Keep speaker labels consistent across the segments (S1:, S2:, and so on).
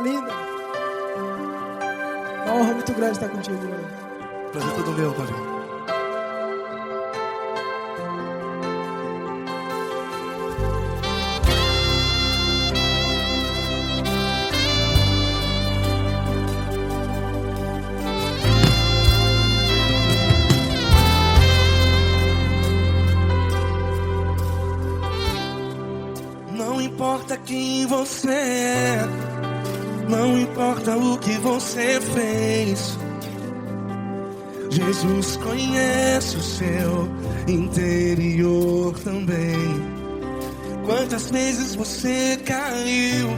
S1: linda. Uma honra muito grande estar contigo hoje.
S2: Prazer todo meu, Paulinho.
S3: Não importa quem você é, não importa o que você fez, Jesus conhece o seu interior também. Quantas vezes você caiu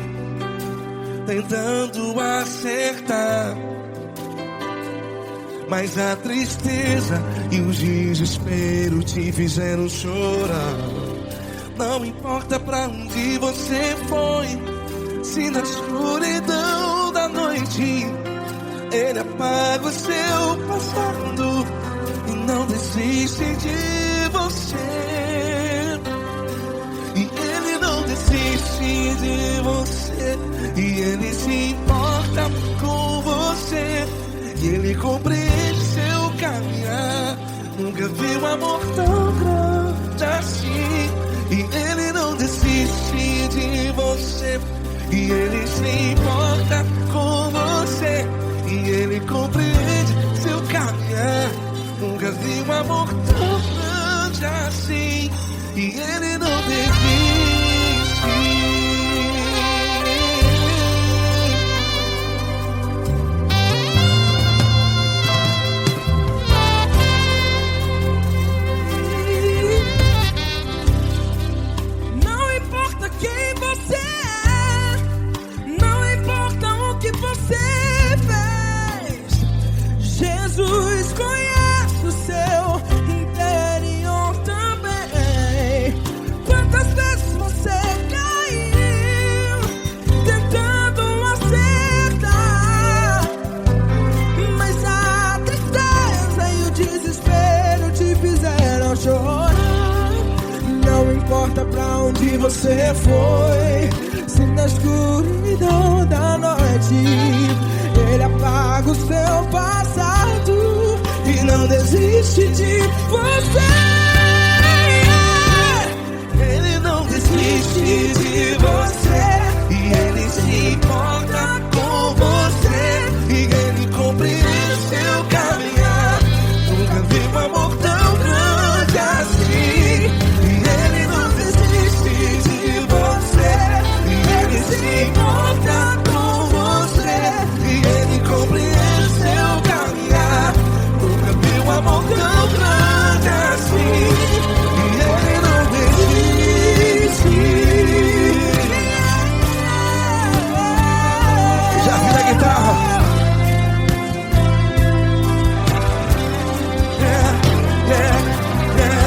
S3: tentando acertar, mas a tristeza e o desespero te fizeram chorar. Não importa pra onde você foi, se na escuridão da noite Ele apaga o seu passado e não desiste de você. E Ele não desiste de você, e Ele se importa com você, e Ele compreende seu caminhar. Nunca vi um amor tão grande assim. E Ele não desiste de você, e Ele se importa com você, e Ele compreende seu caminhar. Nunca vi um amor tão grande assim. E Ele não desiste.
S4: Jesus conhece o seu interior também. Quantas vezes você caiu tentando acertar, mas a tristeza e o desespero te fizeram chorar. Não importa pra onde você foi, se na escuridão da noite Ele apaga o seu passado e não desiste de você.
S3: Ele não desiste de você, e Ele se importa com você, e Ele compreende seu caminhar. Nunca vi um amor tão grande assim. E Ele não desiste de você, e Ele se importa com você, e Ele compreende seu caminhar. Nunca vi um amor tão grande assim. E Ele não desiste. Já vi na guitarra. Yeah, yeah, yeah.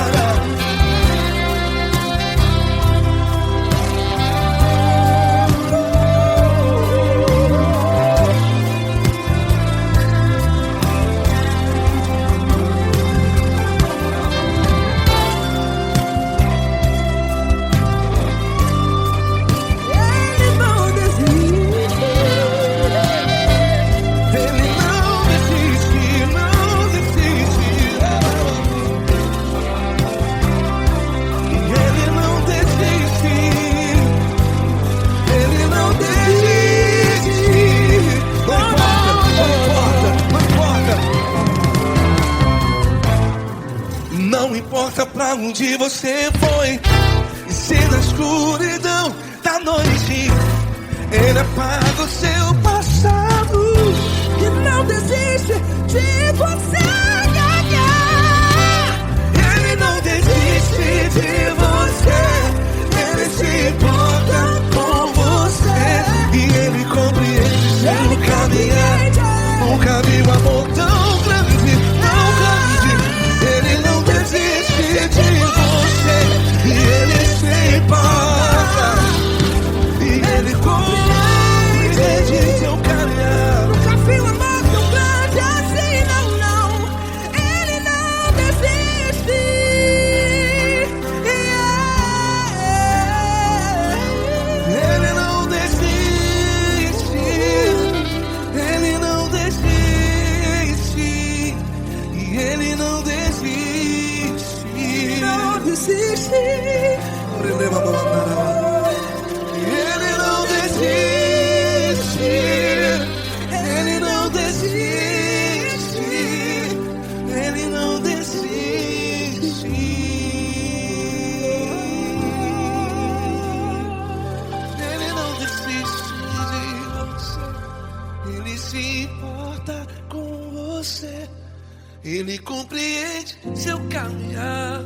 S3: Não importa pra onde você foi, e se na escuridão da noite Ele apaga o seu passado
S4: E não desiste de você.
S3: Ele não desiste de você, Ele se importa com você, e Ele compreende seu caminhar. Nunca vi um amor tão grande, tão grande. Ele não desiste de você, e Ele se importa, e Ele compreende Ele compreende seu caminhar.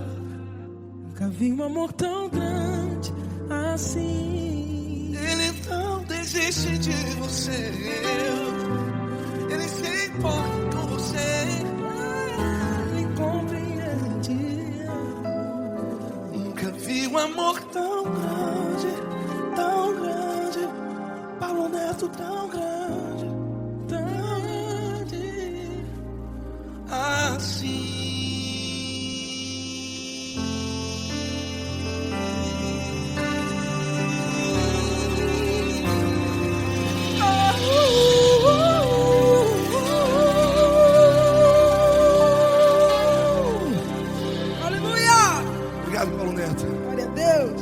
S4: Nunca vi um amor tão grande assim.
S3: Ele não desiste de você. Ele se importa com você.
S4: Ele compreende.
S3: Nunca vi um amor tão grande, Paulo Neto tão grande, assim.
S4: Aleluia!
S2: Obrigado, Paulo Neto.
S4: Glória a Deus.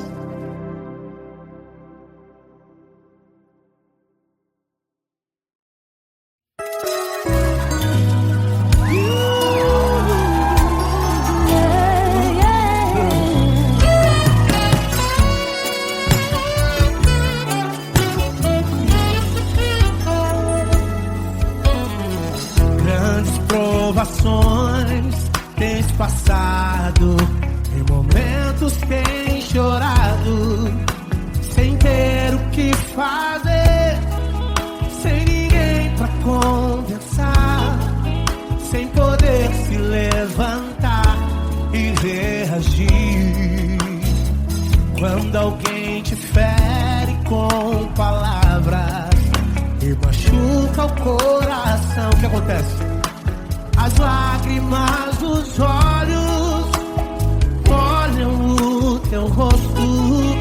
S3: Grandes provações tens passado, em momentos tens chorado, sem ter o que fazer, sem ninguém pra conversar, sem poder se levantar e reagir. Quando alguém te fere com palavras e machuca o coração, o que acontece? As lágrimas dos olhos molham o teu rosto,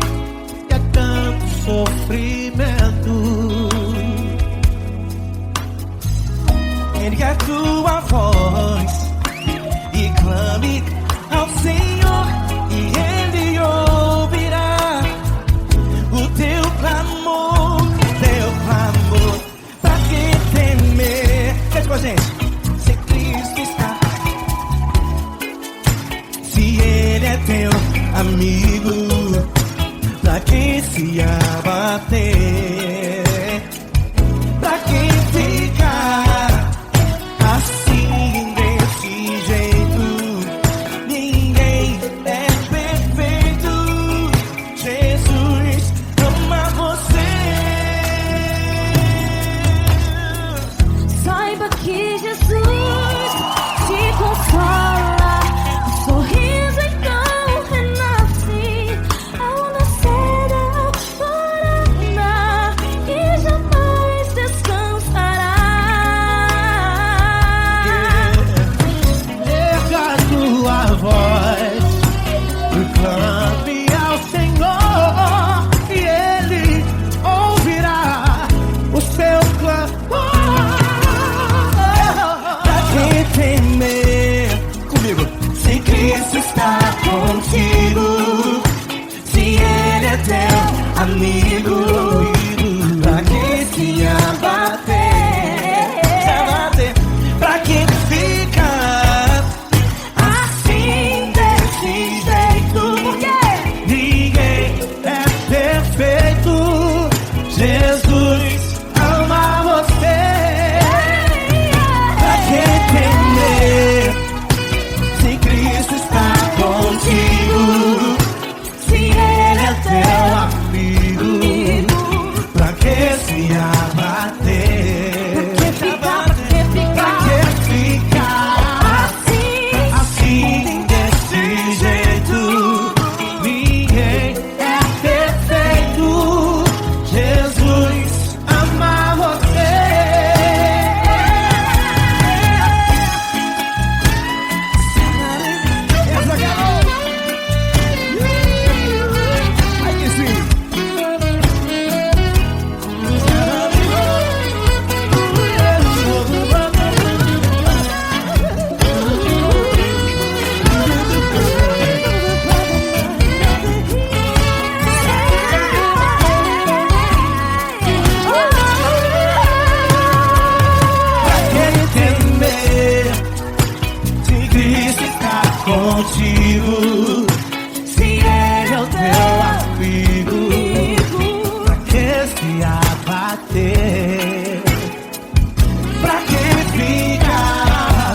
S3: e é tanto sofrimento. Ergue a tua voz e clame ao Senhor, e Ele ouvirá o teu clamor, pra que temer? Cante com a gente. Se Cristo está, se Ele é teu amigo, pra que se abater? Pra que ficar assim desse jeito? Ninguém é perfeito. Jesus ama você.
S5: Saiba que Jesus te consola, o sorriso então renasce ao nascer da aurora e jamais descansará.
S3: Erga a tua voz e clame ao Senhor, e Ele ouvirá o seu clamor. Pra que temer? Comigo. Se Cristo está contigo, se Ele é teu amigo, pra que se abater? Pra que ficar assim desse jeito? Porque ninguém é perfeito. Jesus ama você. Pra que temer? Se Cristo está contigo, se Ele é teu amigo, pra que se abater? Pra que ficar assim desse jeito? Ninguém é perfeito. Jesus ama você. Aí que sim. Pra que temer? Se Cristo está contigo, se Ele é o teu amigo, pra que se abater? Pra que ficar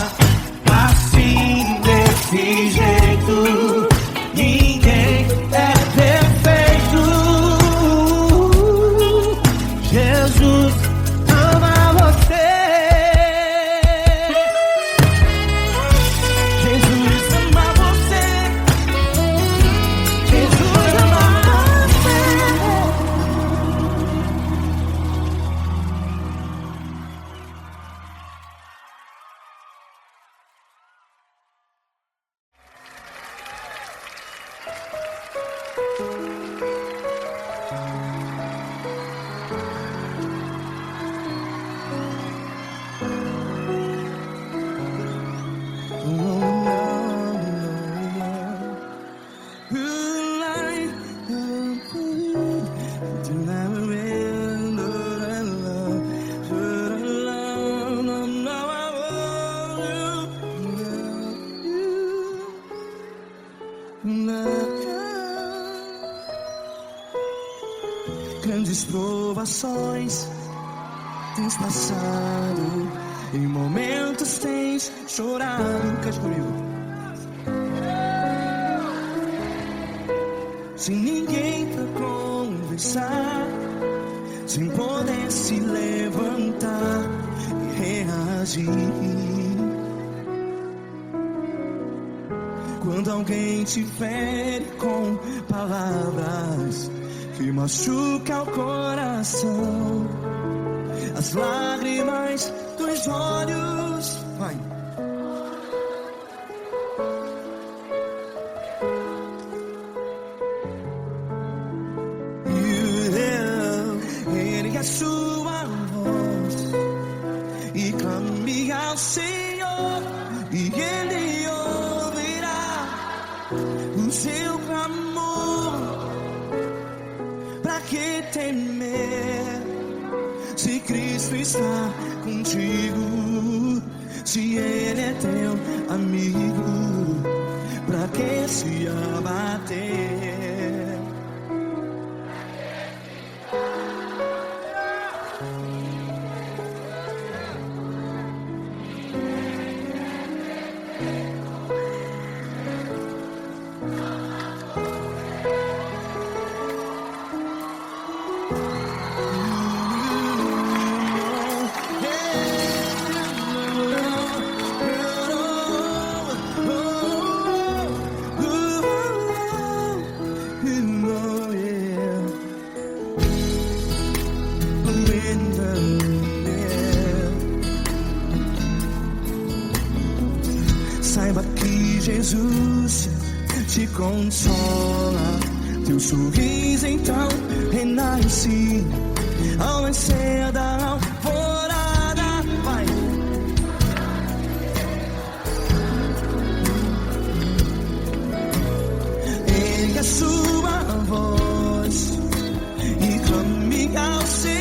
S3: Grandes provações tens passado, em momentos tens chorado. Cante comigo. Sem ninguém pra conversar, sem poder se levantar e reagir. Quando alguém te fere com palavras que machuca o coração, as lágrimas dos olhos, vai. Ergue a sua voz e clame ao Senhor, e Ele ouvirá o seu clamor. Pra que temer, se Cristo está contigo? Se Ele é teu amigo, pra que se abater? Saiba que Jesus te consola, teu sorriso então renasce ao nascer da alvorada. Vai. Ergue a sua voz e clame ao Senhor.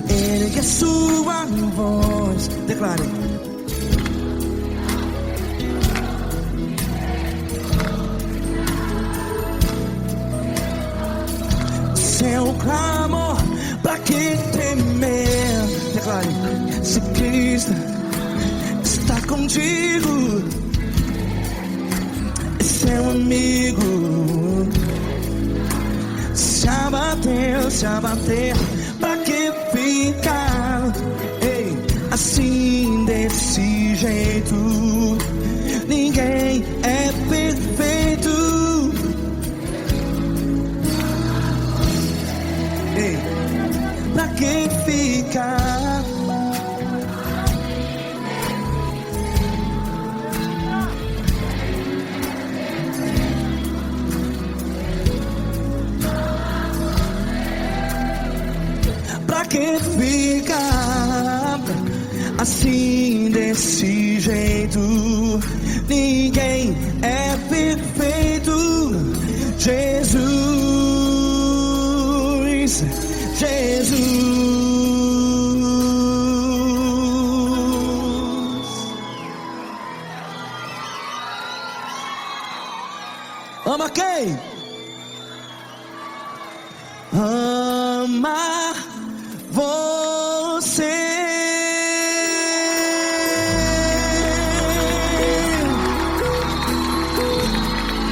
S3: Ergue a sua voz, declare. Seu clamor, pra que temer? Declare. Se Cristo está contigo, é seu amigo. Se abater, pra que ficar, ei, assim desse jeito? Ninguém é perfeito. Ei, pra que ficar? assim desse jeito. Ninguém é perfeito. Jesus, Jesus. Ama quem? Ama você.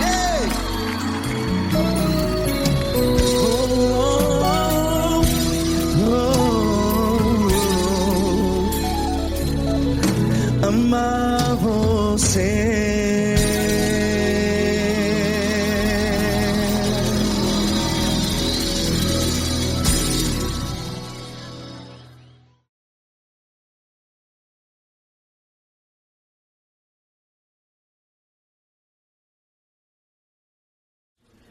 S3: Ei. Ama você.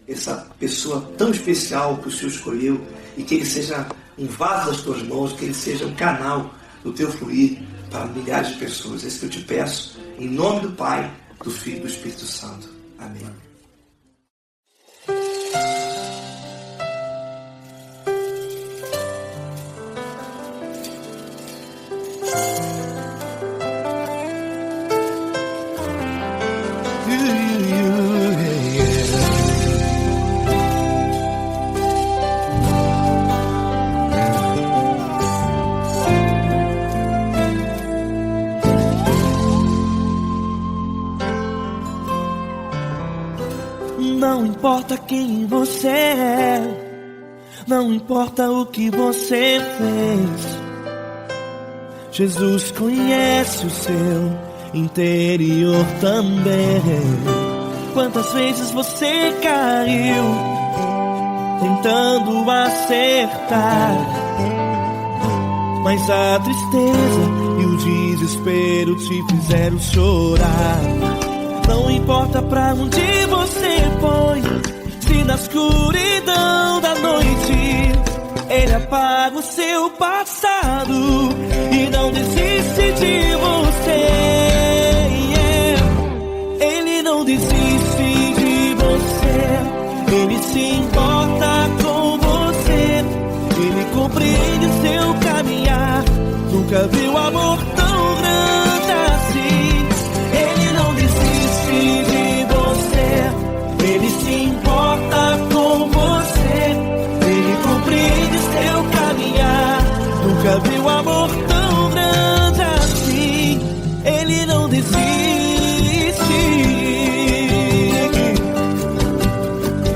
S2: Essa pessoa tão especial que o Senhor escolheu, e que ele seja um vaso das tuas mãos, que ele seja um canal do teu fluir para milhares de pessoas. É isso que eu te peço, em nome do Pai, do Filho e do Espírito Santo. Amém.
S3: Não importa quem você é, não importa o que você fez, Jesus conhece o seu interior também. Quantas vezes você caiu tentando acertar, mas a tristeza e o desespero te fizeram chorar. Não importa pra onde você foi, se na escuridão da noite Ele apaga o seu passado e não desiste de você. Ele não desiste de você, Ele se importa com você, Ele compreende seu caminhar. Nunca viu amor tão grande assim. Ele não desiste de você, Ele se importa com você, Ele compreende seu caminhar. Nunca viu amor tão grande assim. Ele não desiste.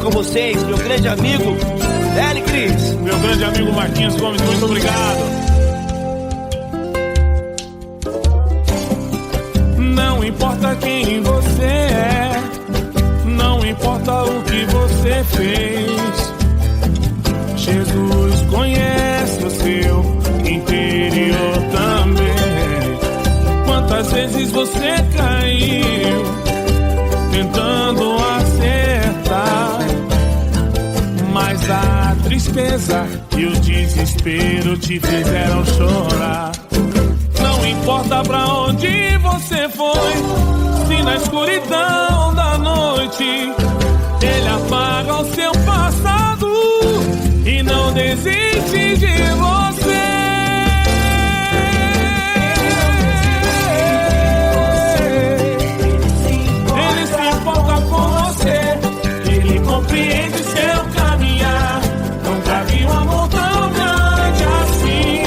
S3: Com vocês, meu grande amigo Eli Cris.
S6: Meu grande amigo Marquinhos Gomes, muito obrigado. Não importa quem você é, não importa o que você fez, Jesus conhece o seu interior também. Quantas vezes você caiu tentando acertar, mas a tristeza e o desespero te fizeram chorar. Não importa pra onde você foi, se na escuridão da noite Ele apaga o seu passado e não desiste de você. Ele se importa com você, Ele compreende seu caminhar. Nunca vi um amor tão grande assim.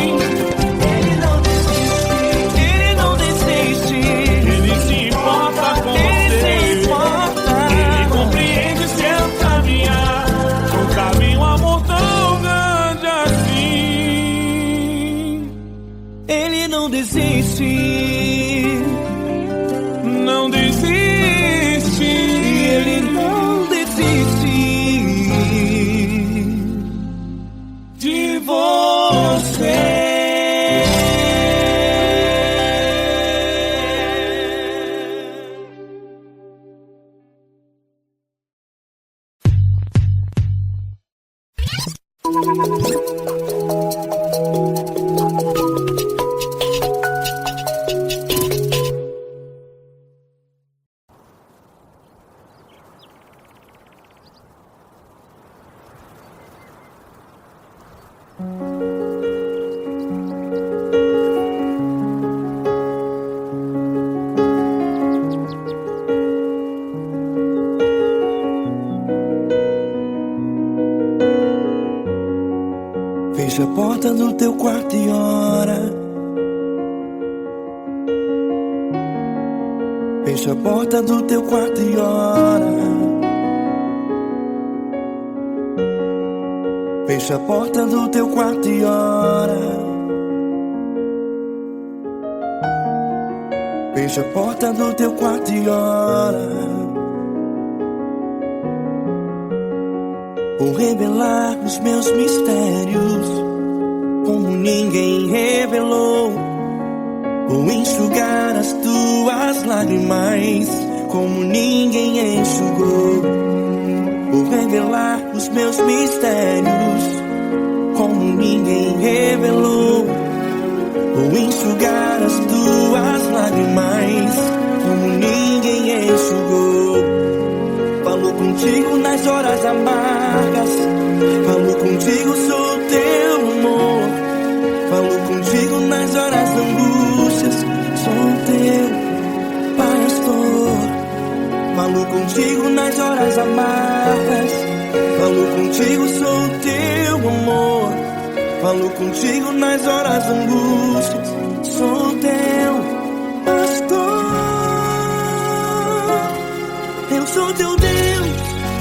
S3: Não desiste, não desiste, Ele não desiste de você. do teu quarto e ora. Fecha a porta do teu quarto e ora. Fecha a porta do teu quarto e ora. Fecha a porta do teu quarto e ora. Vou revelar os meus mistérios como ninguém revelou. Vou enxugar as tuas lágrimas como ninguém enxugou. Vou revelar os meus mistérios como ninguém revelou. Vou enxugar as tuas lágrimas como ninguém enxugou. Falo contigo nas horas amargas, falo contigo, sou teu amor. Falo contigo nas horas da angústias, sou teu pastor. Falo contigo nas horas amargas, falo contigo, sou teu amor. Falo contigo nas horas da angústias, sou teu pastor. Eu sou teu Deus,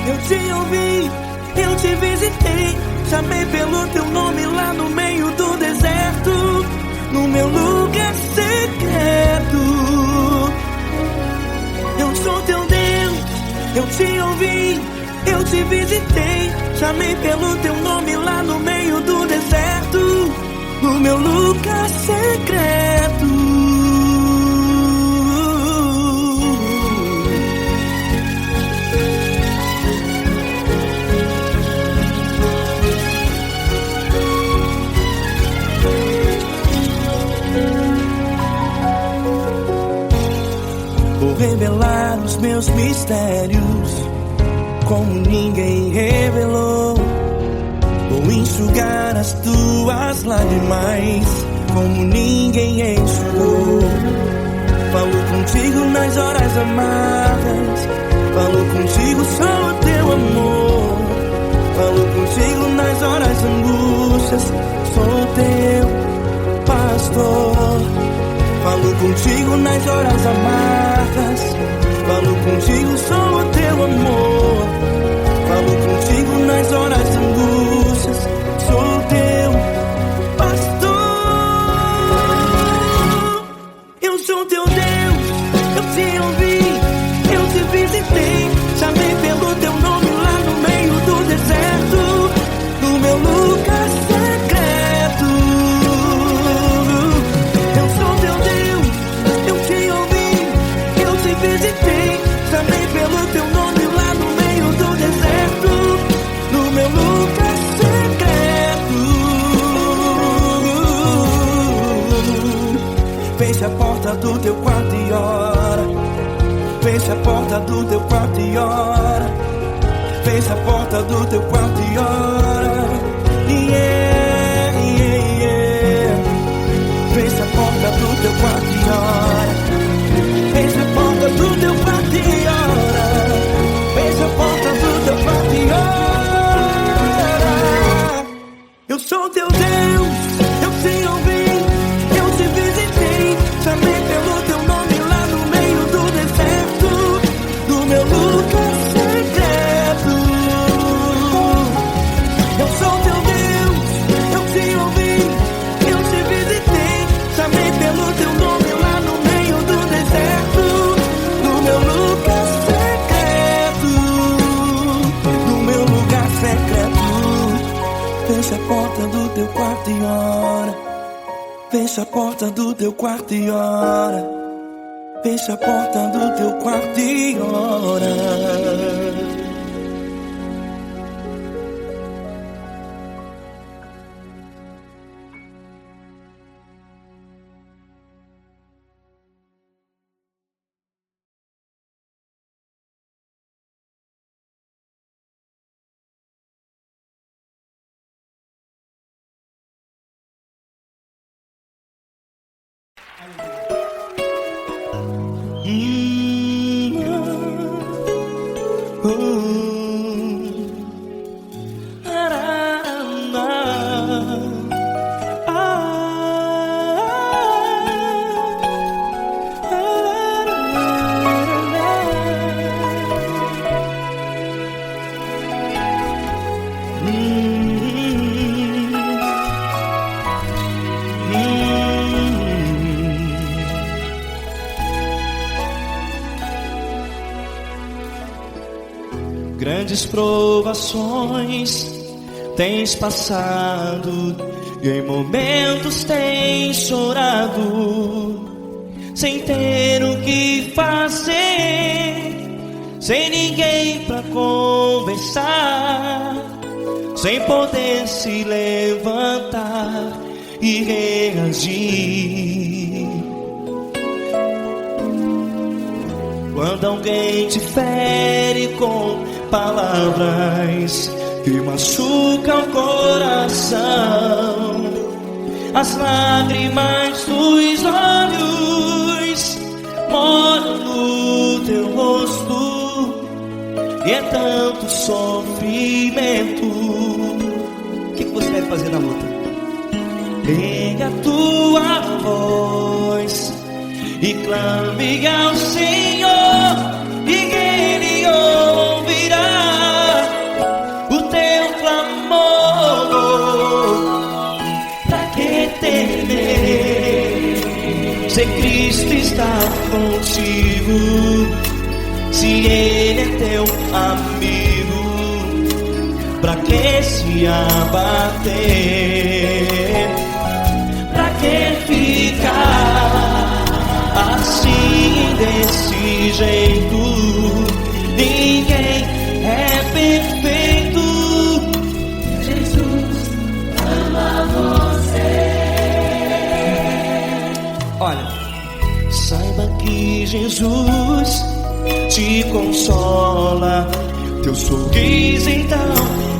S3: eu te ouvi, eu te visitei. Chamei pelo teu nome lá no meio do deserto, no meu lugar secreto. Eu sou teu Deus, eu te ouvi, eu te visitei. Chamei pelo teu nome lá no meio do deserto, no meu lugar secreto. Vou revelar os meus mistérios como ninguém revelou. Vou enxugar as tuas lágrimas como ninguém enxugou. Falo contigo nas horas amargas, falo contigo, sou teu amor. Falo contigo nas horas angústias, sou teu pastor. Falo contigo nas horas amargas, falo contigo, sou teu amor. Falo contigo nas horas angústias, sou teu pastor. Eu sou teu Deus, eu te ouvi, eu te visitei. Chamei pelo teu nome lá no meio do deserto, no meu lugar secreto. Eu sou teu Deus, eu te ouvi, eu te visitei. Chamei pelo teu nome lá no meio do deserto, no meu lugar secreto. Fecha a porta do teu quarto e ora. Fecha a porta do teu quarto e ora. Fecha a porta do teu quarto e ora. Yeah, yeah, yeah. Fecha a porta do teu quarto e ora. Fecha a porta do teu quarto e ora. Fecha a porta do teu quarto e ora. Eu sou teu Deus, eu te ouvi, eu te visitei. Chamei pelo teu nome lá no meio do deserto, no meu lugar secreto. Eu sou teu Deus, eu te ouvi, eu te visitei. Chamei pelo teu nome lá no meio do deserto, no meu lugar secreto, no meu lugar secreto. Fecha a porta do teu quarto e ora. Fecha a porta do teu quarto e ora. Fecha a porta do teu quarto e ora. Grandes provações tens passado, e em momentos tens chorado, sem ter o que fazer, sem ninguém pra conversar, sem poder se levantar e reagir. Quando alguém te fere com palavras que machucam o coração, as lágrimas dos olhos moram no teu rosto, e é tanto sofrimento. O que você deve fazer na luta? Pega a tua voz e clame ao Senhor, e Ele ouvirá o teu clamor. Pra que temer, se Cristo está contigo, se Ele é teu amigo? Pra que se abater? Pra que ficar assim, desse jeito? Ninguém é perfeito. Jesus ama você. Olha, saiba que Jesus te consola, teu sorriso então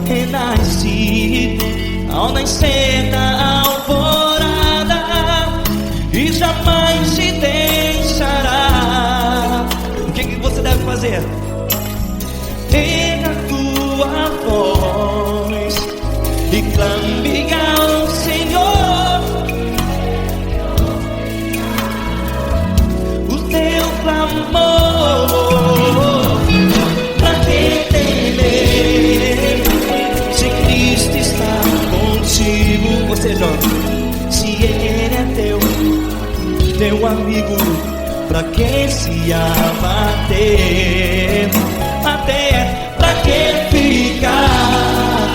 S3: renasce ao nascer da alvorada, e jamais te deixará. O que você deve fazer? Pega a tua voz e clame ao Senhor, o teu clamor. Pra que temer, se Cristo está contigo? Você jovem, se Ele é teu amigo, pra que se abater? Até pra que ficar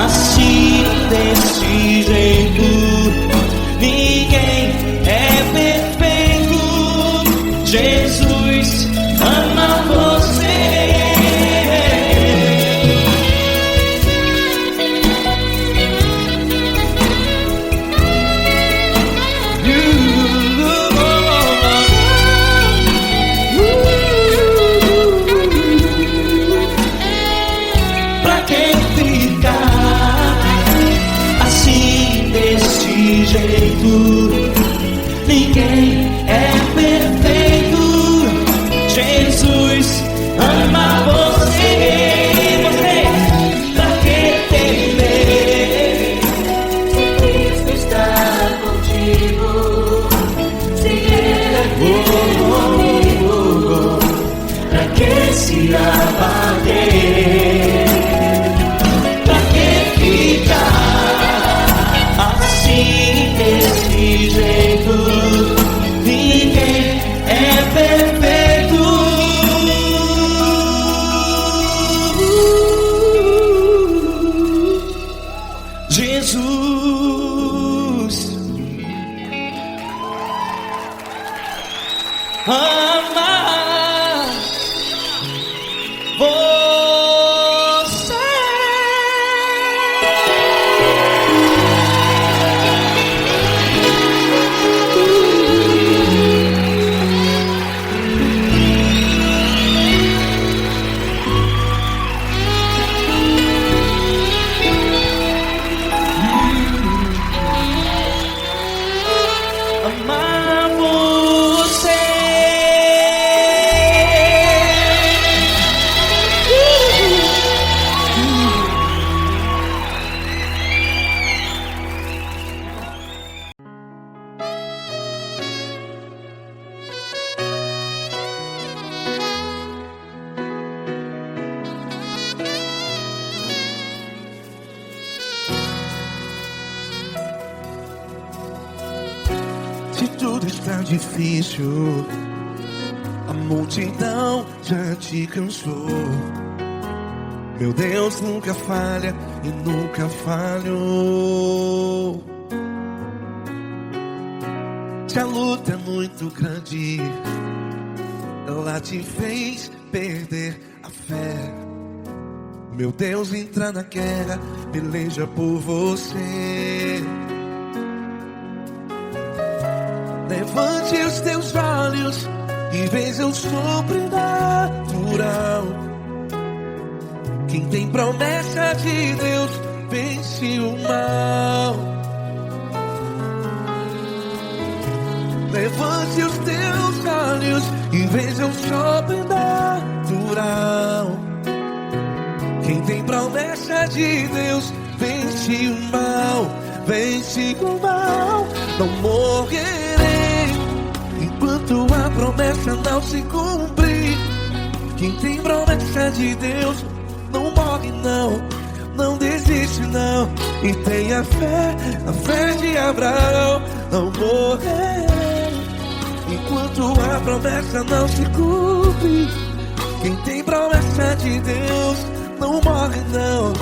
S3: assim, desse jeito? Ninguém é perfeito. Jesus ama você. Ninguém é perfeito. Jesus ama você. Você, pra que temer, se Cristo está contigo, se Ele é teu amigo? Pra que se abater? Pra que ficar assim, desse jeito? Ninguém é perfeito. Jesus ama você. Amar você.
S4: Se tudo está difícil, a multidão já te cansou.
S3: Meu Deus nunca falha e nunca falhou. Se a luta é muito grande, ela te fez perder a fé. Meu Deus entra na guerra, peleja por você. Levante os teus olhos e veja o sobrenatural. Quem tem promessa de Deus vence o mal. Levante os teus olhos e veja o sobrenatural. Quem tem promessa de Deus vence o mal, vence o mal. Não morrerei enquanto a promessa não se cumprir. Quem tem promessa de Deus não morre não, não desiste não. E tenha a fé de Abraão. Não morrerei enquanto a promessa não se cumpre. Quem tem promessa de Deus não morre não,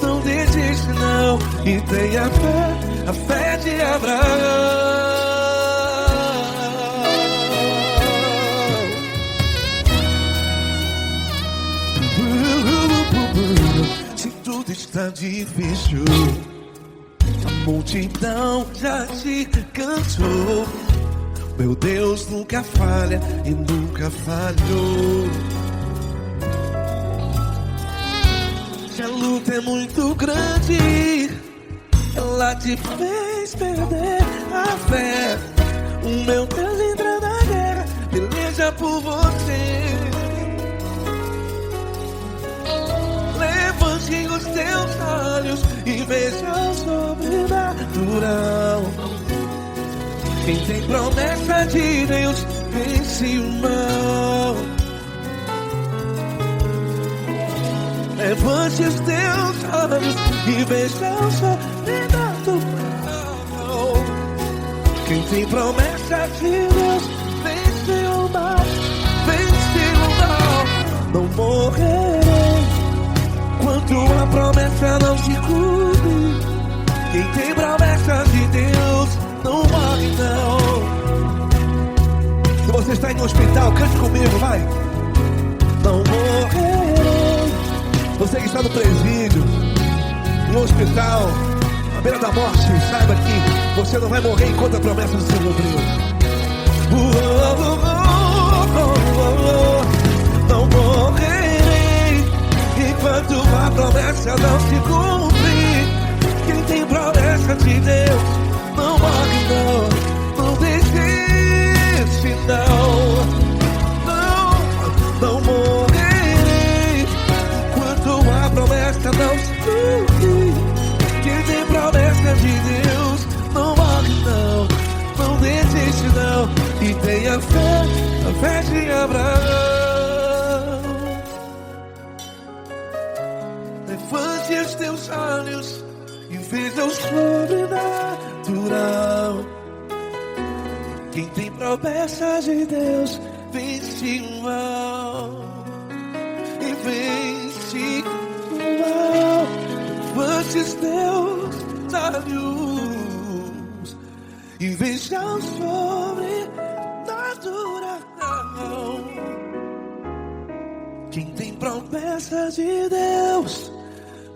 S3: não desiste não. E tenha a fé de Abraão. Se tudo está difícil, a multidão já te cansou. Meu Deus nunca falha e nunca falhou. Se a luta é muito grande, ela te fez perder a fé. O meu Deus entra na guerra, peleja por você. Levante os teus olhos e veja o sobrenatural. Quem tem promessa de Deus vence o mal. Levante os teus olhos e veja o sobrenatural. Quem tem promessa de Deus vence o mal, vence o mal. Não morrerei enquanto a promessa não se cumpre. Quem tem promessa de Deus não morre não. Se você está em um hospital, cante comigo, vai. Não morrerei. Você que está no presídio, em um hospital, à beira da morte, saiba que você não vai morrer enquanto a promessa não se cumpriu. Não morrerei enquanto a promessa não se cumprir. Quem tem promessa de Deus não morre não, não desiste não. Não morrerei enquanto a promessa não se cumprir. Quem tem promessa de Deus não morre não, não desiste não. E tenha a fé de Abraão. Levante os teus olhos e veja o sobrenatural. Quem tem promessa de Deus vence o mal, e vence o mal. Levante os teus olhos e veja o sobrenatural. Quem tem promessa de Deus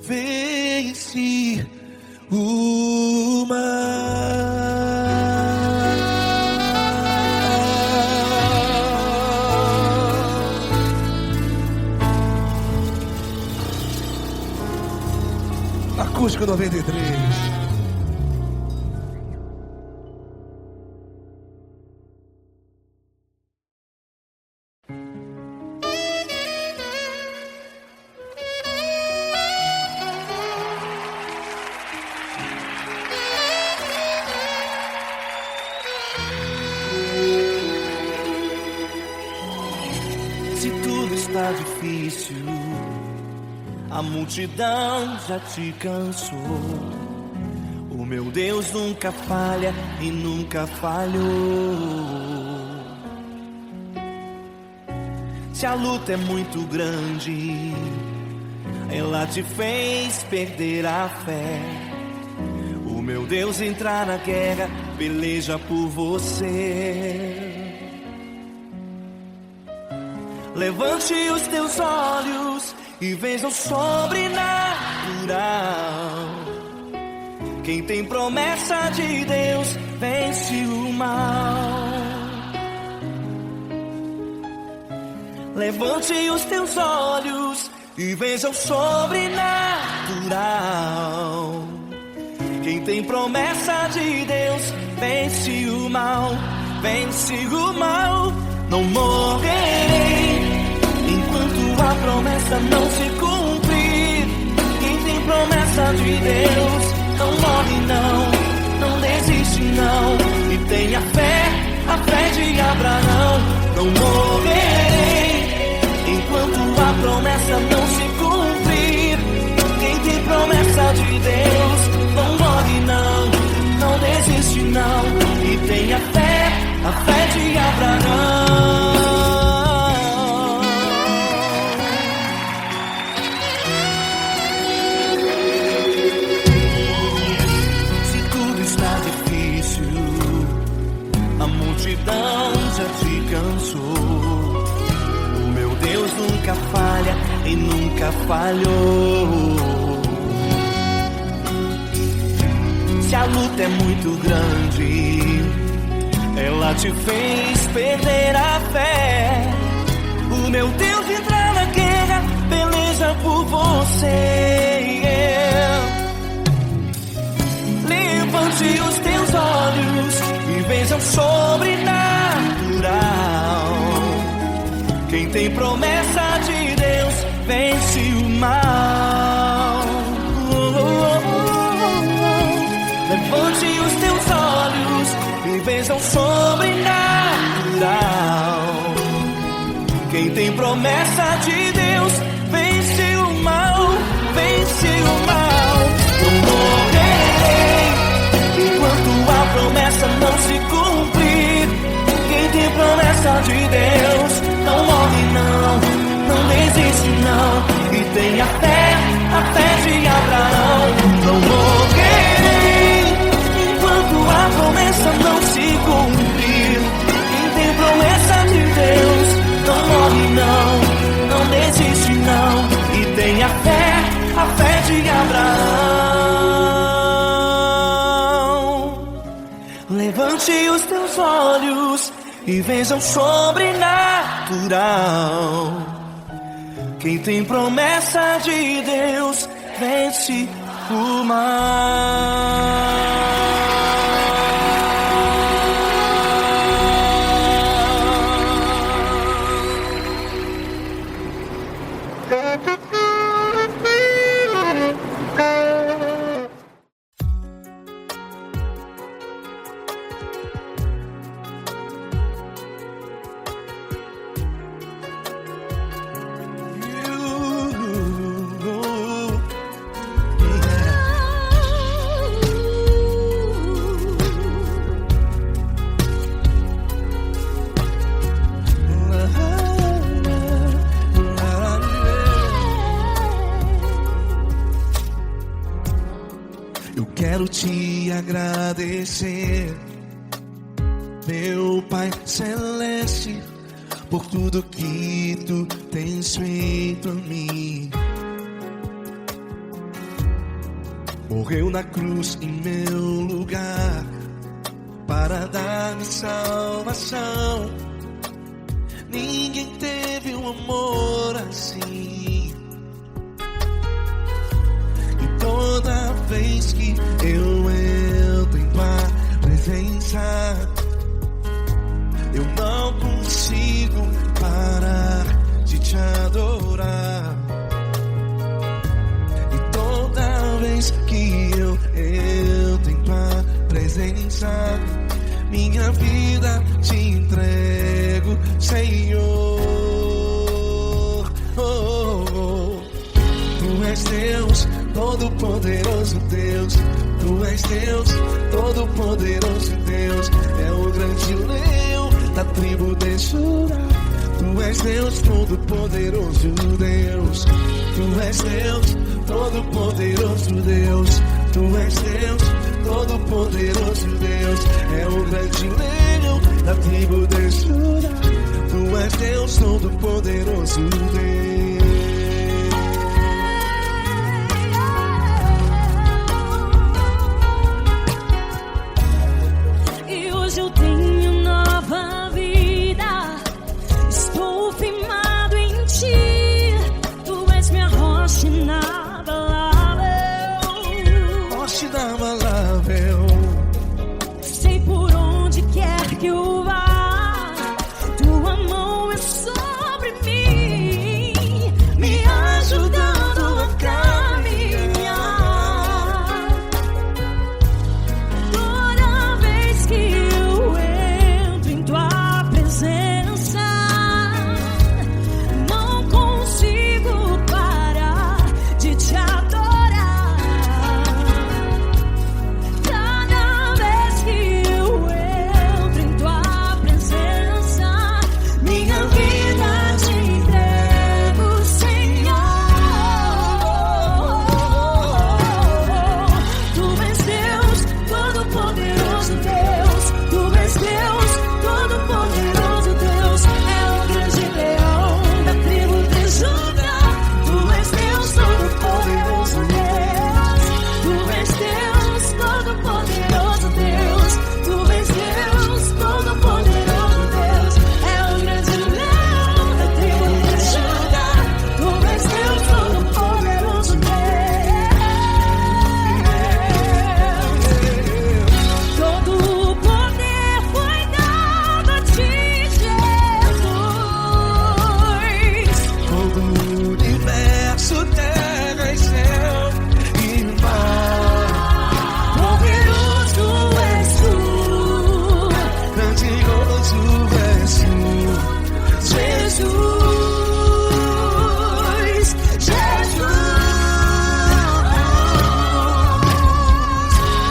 S3: vence o mal. Acústico 93.
S7: Se tudo está difícil, a multidão já te cansou. O meu Deus nunca falha e nunca falhou. Se a luta é muito grande, ela te fez perder a fé. O meu Deus entrar na guerra, peleja por você. Levante os teus olhos e veja o sobrenatural. Quem tem promessa de Deus vence o mal. Levante os teus olhos e veja o sobrenatural. Quem tem promessa de Deus vence o mal, vence o mal. Não morrerei enquanto a promessa não se cumprir. Quem tem promessa de Deus não morre não desiste não. E tenha fé, a fé de Abraão. Não morrerei enquanto a promessa não se cumprir. Quem tem promessa de Deus não morre não desiste não. E tenha fé, a fé de Abraão. Se tudo está difícil, a multidão já te cansou. O meu Deus nunca falha e nunca falhou. Se a luta é muito grande, ela te fez perder a fé. O meu Deus entrar na guerra, peleja por você. Levante os teus olhos e veja o sobrenatural. Quem tem promessa de Deus vence o mal. Levante os teus olhos e veja o sobrenatural. Quem tem promessa de Deus vence o mal, vence o mal. Não morrerei enquanto a promessa não se cumprir. Quem tem promessa de Deus não morre não desiste não. E tenha fé, a fé de Abraão. Não morrerei enquanto a promessa não se cumprir. Quem tem promessa de Deus não morre não desiste não. E tenha fé, a fé de Abraão. Levante os teus olhos e veja o sobrenatural. Quem tem promessa de Deus vence o mal.
S3: Quero te agradecer, meu Pai Celeste, por tudo que tu tens feito a mim. Morreu na cruz em meu lugar para dar-me salvação. Ninguém teve um amor assim. E toda vez que eu entro em tua presença, eu não consigo parar de te adorar. E toda vez que eu entro em tua presença, minha vida te entrego, Senhor. Tu és Deus, Todo-Poderoso Deus. Tu és Deus, Todo-Poderoso Deus. É o grande leão da tribo de Judá. Tu és Deus Todo-Poderoso, Deus. Tu és Deus Todo-Poderoso, Deus. Tu és Deus Todo-Poderoso, Deus. É o grande leão da tribo de Judá. Tu és Deus Todo-Poderoso, Deus.
S5: E hoje eu tenho nova vida. Estou firmado em ti. Tu és minha rocha inabalável.
S3: Rocha inabalável.
S5: Sei por onde quer que eu vá, tua mão é sobre mim, me ajudando a caminhar. Toda vez que eu entro em tua presença, não consigo parar de te adorar. Cada vez que eu entro em tua presença, minha vida te entrego, Senhor. Tu és Deus Todo-Poderoso, Deus. Tu és Deus Todo-Poderoso, Deus. É o grande leão da tribo de Judá. Tu és Deus Todo-Poderoso, Deus. Tu és Deus Todo-Poderoso, Deus. Tu és Deus Todo-Poderoso, Deus. É o grande leão da tribo de Judá. Tu és Deus Todo-Poderoso, Deus. Todo o poder foi dado a ti, Jesus.
S3: Todo o universo, terra e céu e mar.
S5: Poderoso és tu,
S3: Grandioso és tu,
S5: Jesus, Jesus.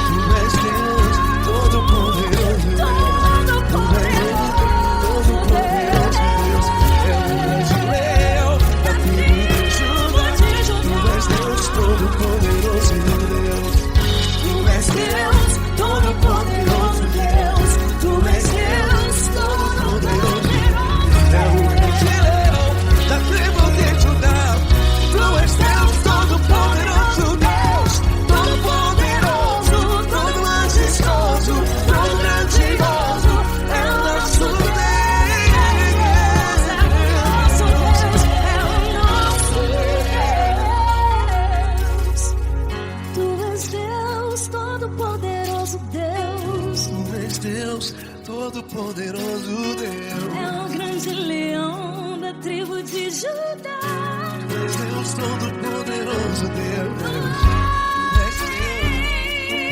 S3: Tu és Deus Todo-Poderoso,
S5: Todo-Poderoso Deus.
S3: É o grande leão da tribo de Judá. Tu és Deus Todo-Poderoso, Deus.
S5: Tu és Deus Todo-Poderoso, Deus. Tu és Deus Todo-Poderoso.
S3: É o grande leão da tribo de Judá. Tu és Deus Todo-Poderoso, Deus. Todo-Poderoso, todo majestoso, todo grandioso. É o nosso
S5: Tu és Deus Todo-Poderoso, Deus. É o grande leão da tribo de Judá.
S3: Tu és Deus Todo-Poderoso, Deus.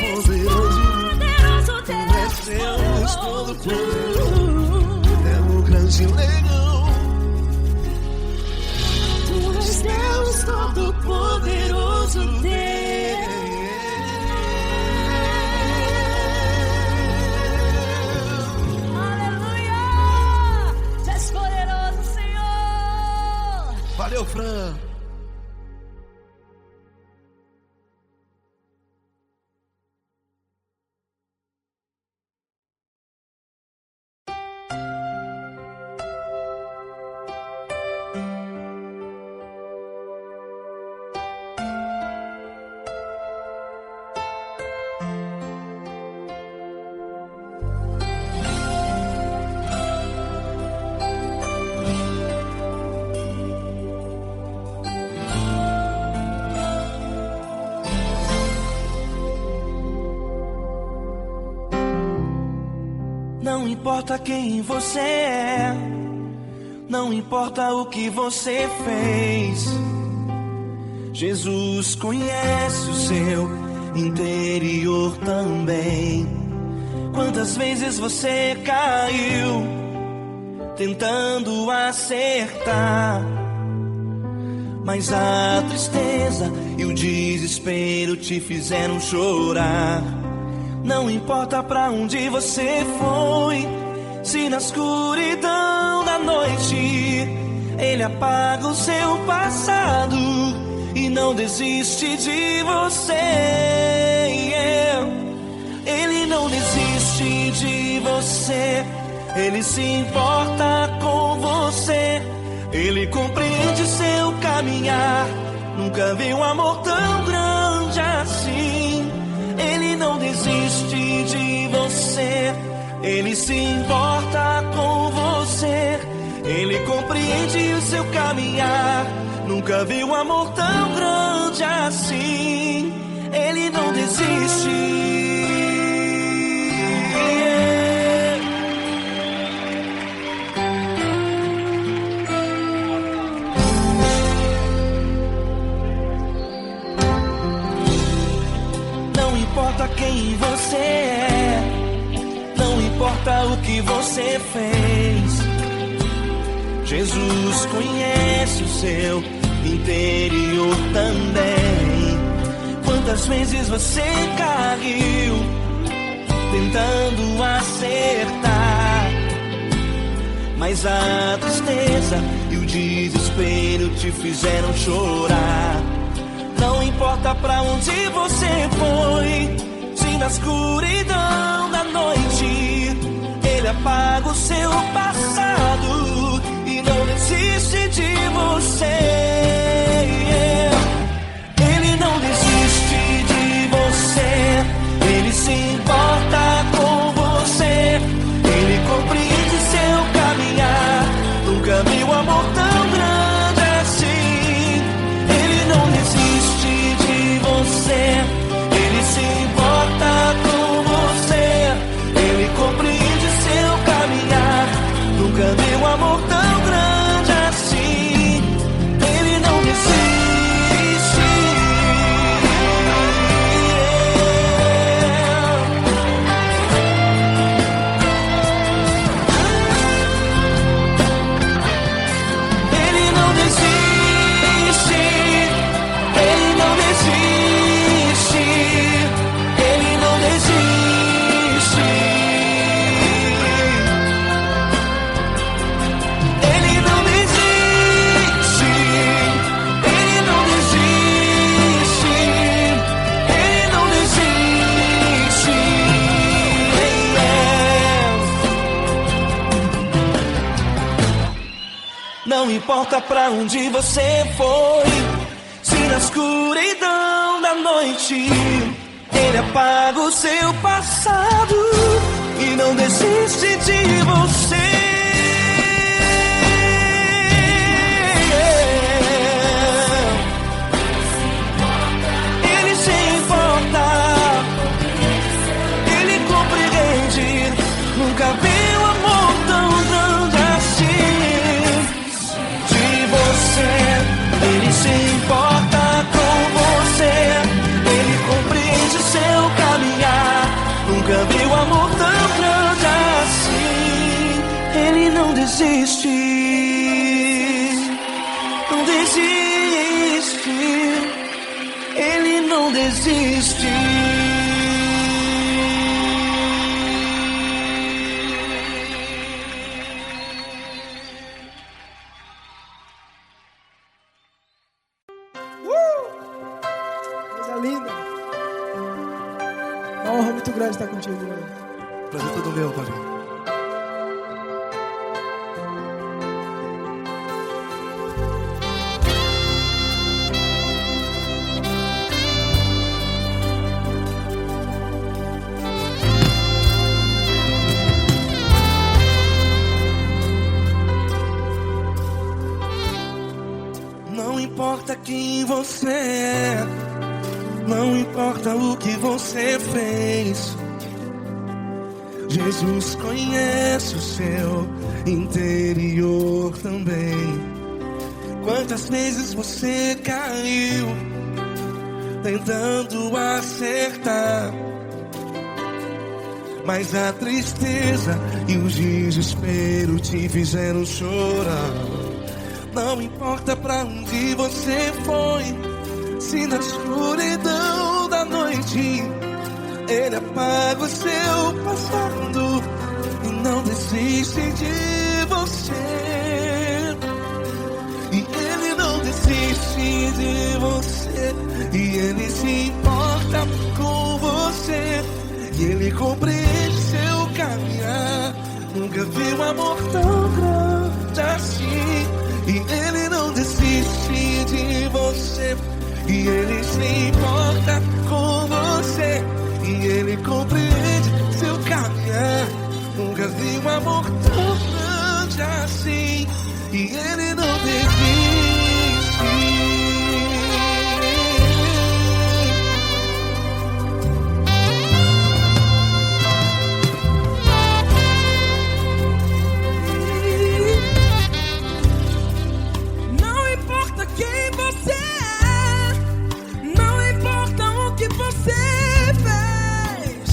S5: Poderoso Deus.
S3: Deus Todo-Poderoso. É o grande leão.
S5: Tu és Deus Todo-Poderoso, Deus. Aleluia! Tu és poderoso, Senhor.
S3: Valeu, Fran.
S7: Não importa quem você é, não importa o que você fez, Jesus conhece o seu interior também. Quantas vezes você caiu tentando acertar, mas a tristeza e o desespero te fizeram chorar. Não importa pra onde você foi, se na escuridão da noite, Ele apaga o seu passado e não desiste de você. Ele não desiste de você, Ele se importa com você, Ele compreende seu caminhar. Nunca vi um amor tão grande assim. Ele não desiste de você, Ele se importa com você, Ele compreende o seu caminhar. Nunca vi um amor tão grande assim. Ele não desiste. Não importa quem você é, não importa o que você fez, Jesus conhece o seu interior também. Quantas vezes você caiu tentando acertar, mas a tristeza e o desespero te fizeram chorar. Não importa pra onde você foi, se na escuridão da noite Ele apaga o seu passado e não desiste de você. Ele não desiste de você, Ele se importa com você, Ele compreende seu caminhar. Nunca vi um amor tão grande assim. Ele não desiste de você, Ele se importa com você, Ele compreende seu caminhar. Nunca vi um amor tão grande assim. Ele não desiste. Ele não desiste. Ele não desiste. Ele não desiste. Ele não desiste. Ele não desiste. Ele não desiste. Não importa pra onde você foi, se na escuridão da noite Ele apaga o seu passado e não desiste de você. Ele se importa, Ele compreende. Nunca vi um amor tão grande assim. De você, Ele se importa com você, Ele compreende o seu caminhar. Nunca vi um amor tão grande assim. Ele não desiste, não desiste. Ele não desiste.
S1: Coisa linda. Uma honra muito grande estar contigo, mano.
S2: Prazer todo meu, Paulinho.
S7: Não importa quem você é, não importa o que você fez, Jesus conhece o seu interior também. Quantas vezes você caiu tentando acertar, mas a tristeza e o desespero te fizeram chorar. Não importa pra onde você foi, se na escuridão da noite Ele apaga o seu passado e não desiste de você. desiste de você, e Ele se importa com você, e Ele compreende seu caminhar. Nunca vi um amor tão grande assim, e Ele não desiste de você, e Ele se importa com você, e Ele compreende seu caminhar. Nunca vi um amor tão grande assim, e Ele não desiste.
S4: Não importa quem você é, não importa o que você fez,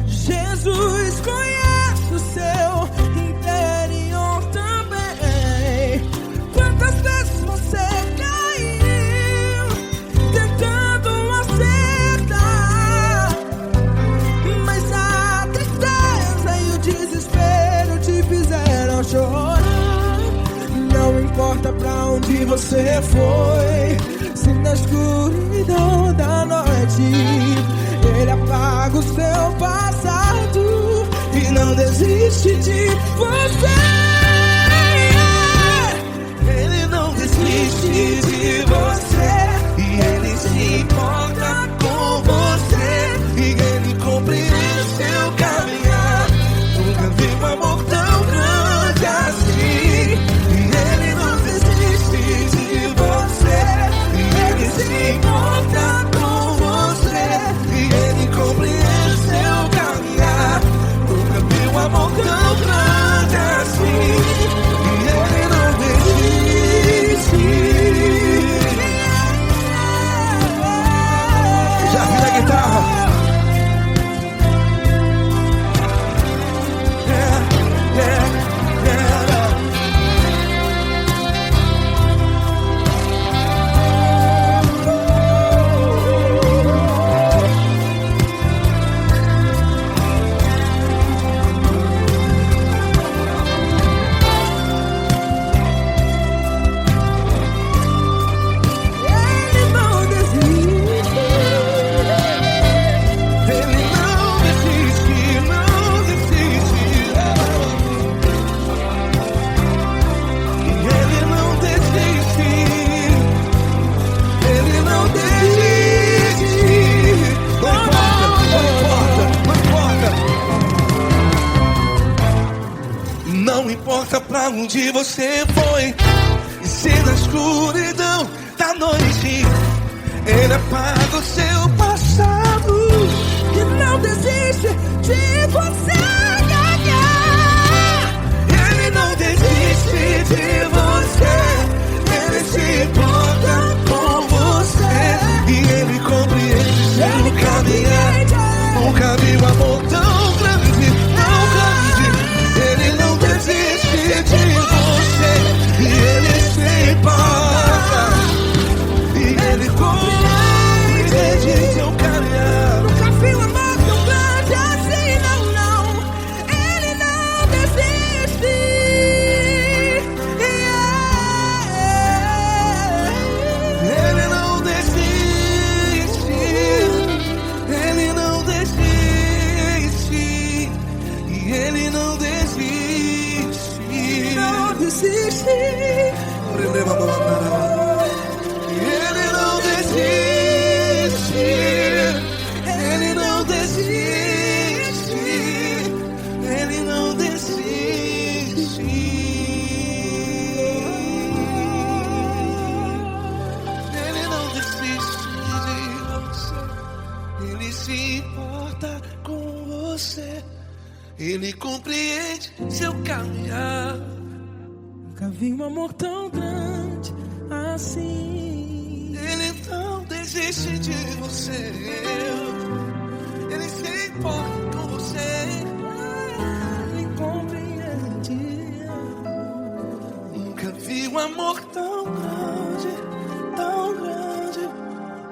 S4: Jesus conhece o seu interior também. Quantas vezes você caiu tentando acertar, mas a tristeza e o desespero te fizeram chorar. Não importa pra onde você foi, se na escuridão da noite Ele apaga o seu passado e não desiste de você.
S7: Ele não desiste de você, e Ele se importa com você, e Ele compreende seu caminhar. Nunca vi um amor tão grande assim, e Ele não desiste de você, e Ele se importa com você, e Ele compreende seu caminhar. Nunca vi um amor tão grande assim, e Ele não desiste. Já vi a guitarra.
S4: Ele não desiste.
S7: Ele não desiste, não desiste. E Ele não desiste. Ele não desiste. Não importa. Não importa pra onde você foi, e se na escuridão da noite Ele apaga o seu passado.
S4: E não desiste de você.
S7: Ele não desiste de você, Ele se importa com você, e Ele compreende seu caminhar. Nunca vi um amor tão grande, tão grande. Ele não desiste de você, e Ele se importa, e Ele compreende seu caminhar.
S4: Nunca vi um amor tão grande assim, não, não. Ele não desiste.
S7: Ele não desiste, Ele não desiste, e Ele não desiste.
S4: Não desiste.
S7: Ele não desiste, Ele não desiste, Ele não desiste. Ele não desiste de você, Ele se importa com você, Ele compreende seu caminhar.
S4: Nunca vi um amor tão grande assim.
S7: Ele não desiste de você, Ele se importa com você,
S4: Ele compreende.
S7: nunca vi um amor tão grande,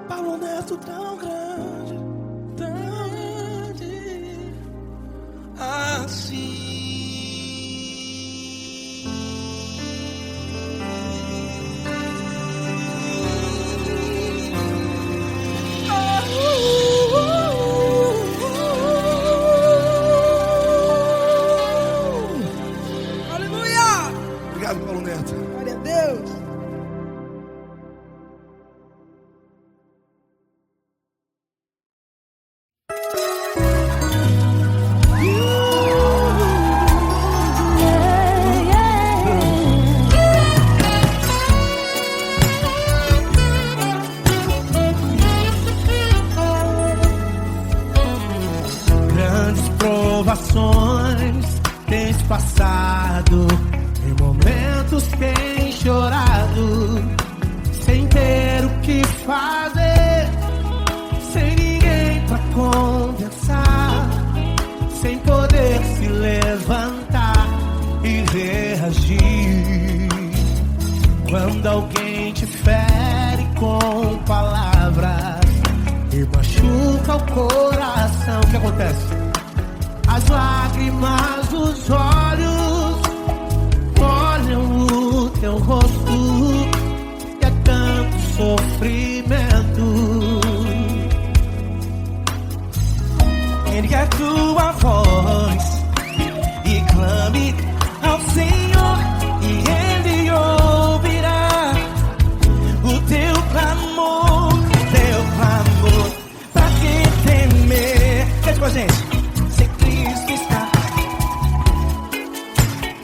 S7: Paulo Neto tão grande, assim.
S3: provações tens passado, em momentos tens chorado, sem ter o que fazer, sem ninguém pra conversar, sem poder se levantar e reagir. Quando alguém te fere com palavras e machuca o coração, o que acontece? As lágrimas dos olhos molham o teu rosto e é tanto sofrimento. Ergue a tua voz e clame ao Senhor e Ele ouvirá o teu clamor, pra que temer? Cante com a gente. Se Cristo está,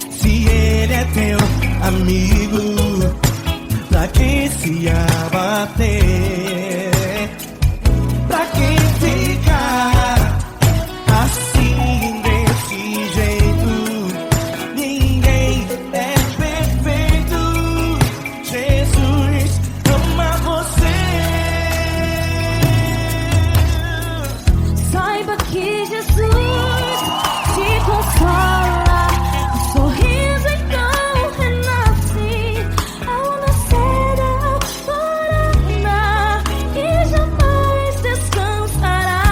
S3: se Ele é teu amigo, pra que se abater? Pra que ficar assim desse jeito? Ninguém é perfeito. Jesus ama você.
S5: Saiba que Jesus te consola, o sorriso então renasce ao nascer da aurora e jamais descansará.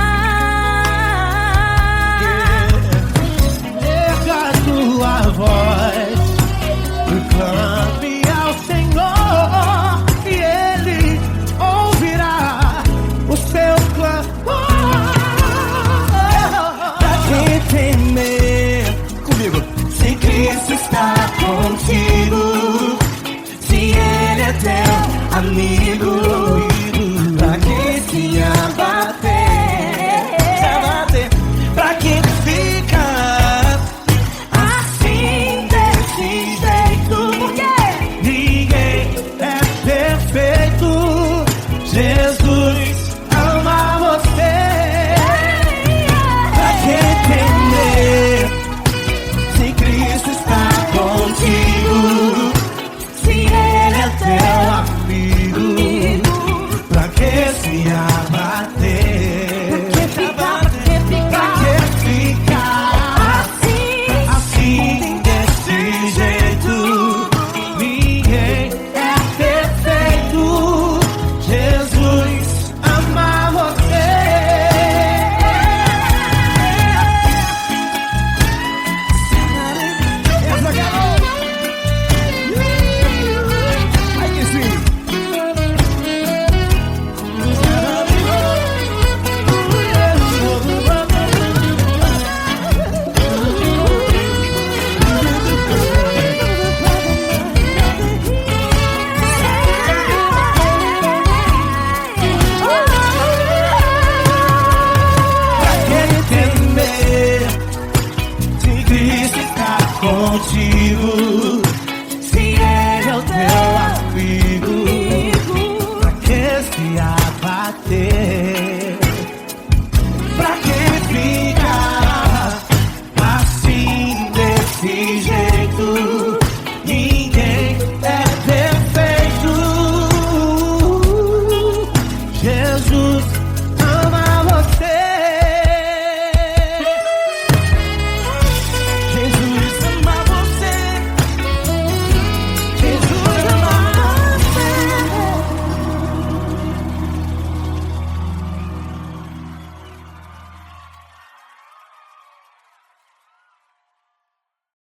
S3: Erga a tua voz e clame ao Senhor e Ele ouvirá o seu clamor. Pra que temer? Comigo. Se Cristo está contigo, se Ele é teu amigo, pra que se abater?